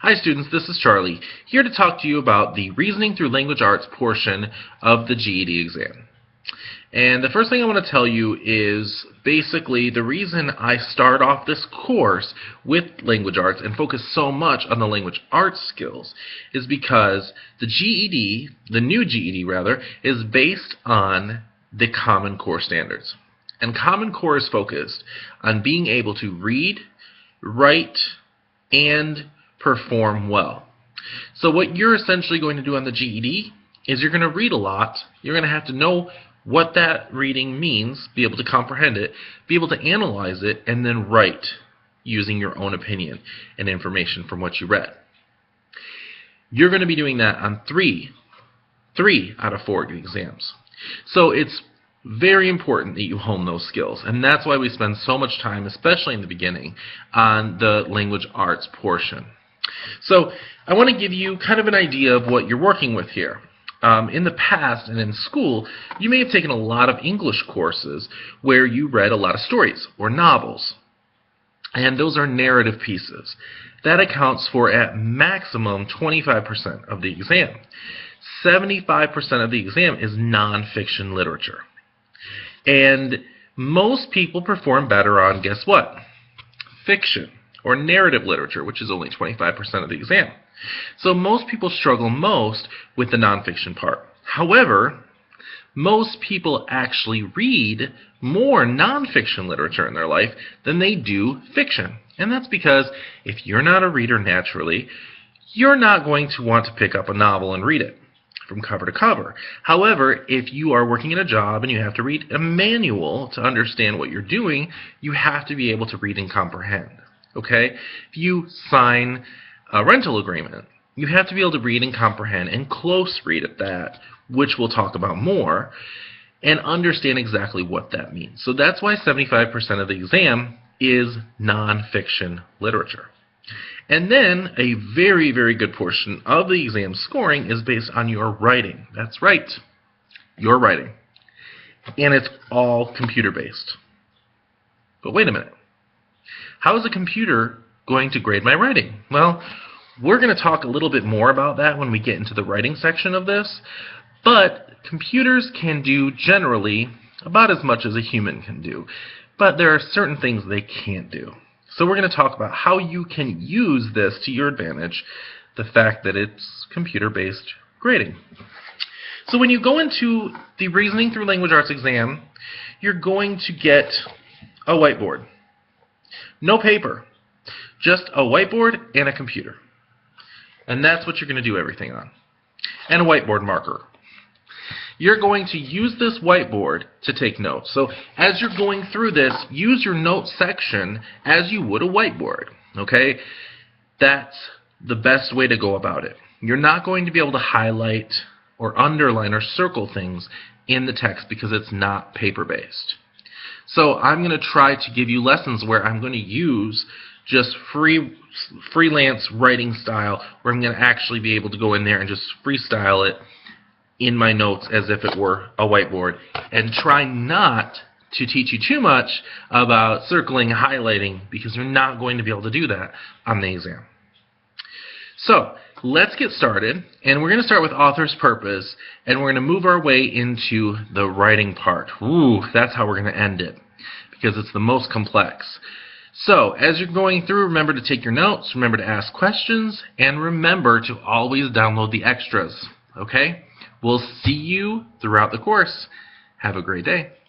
Hi students, this is Charlie, here to talk to you about the Reasoning Through Language Arts portion of the GED exam. And the first thing I want to tell you is basically the reason I start off this course with language arts and focus so much on the language arts skills is because the GED, the new GED rather, is based on the Common Core standards. And Common Core is focused on being able to read, write, and perform well. So what you're essentially going to do on the GED is you're going to read a lot. You're going to have to know what that reading means, be able to comprehend it, be able to analyze it, and then write using your own opinion and information from what you read. You're going to be doing that on three out of 4 exams. So it's very important that you hone those skills, and that's why we spend so much time, especially in the beginning, on the language arts portion. So I want to give you kind of an idea of what you're working with here. In the past and in school, you may have taken a lot of English courses where you read a lot of stories or novels, and those are narrative pieces. That accounts for at maximum 25% of the exam. 75% of the exam is nonfiction literature. And most people perform better on, guess what? Fiction or narrative literature, which is only 25% of the exam. So most people struggle most with the nonfiction part. However, most people actually read more nonfiction literature in their life than they do fiction. And that's because if you're not a reader naturally, you're not going to want to pick up a novel and read it from cover to cover. However, if you are working in a job and you have to read a manual to understand what you're doing, you have to be able to read and comprehend. Okay? If you sign a rental agreement, you have to be able to read and comprehend and close read at that, which we'll talk about more, and understand exactly what that means. So that's why 75% of the exam is nonfiction literature. And then a very, very good portion of the exam scoring is based on your writing. That's right, your writing. And it's all computer-based. But wait a minute. How is a computer going to grade my writing? Well, we're going to talk a little bit more about that when we get into the writing section of this. But computers can do generally about as much as a human can do. But there are certain things they can't do. So we're going to talk about how you can use this to your advantage, the fact that it's computer-based grading. So when you go into the Reasoning Through Language Arts exam, you're going to get a whiteboard. No paper, just a whiteboard and a computer. And that's what you're going to do everything on. And a whiteboard marker. You're going to use this whiteboard to take notes. So as you're going through this, use your notes section as you would a whiteboard. Okay? That's the best way to go about it. You're not going to be able to highlight or underline or circle things in the text because it's not paper-based. So I'm going to try to give you lessons where I'm going to use just freelance writing style, where I'm going to actually be able to go in there and just freestyle it in my notes as if it were a whiteboard, and try not to teach you too much about circling, highlighting, because you're not going to be able to do that on the exam. So let's get started, and we're going to start with author's purpose, and we're going to move our way into the writing part. Ooh, that's how we're going to end it, because it's the most complex. So as you're going through, remember to take your notes, remember to ask questions, and remember to always download the extras. Okay? We'll see you throughout the course. Have a great day.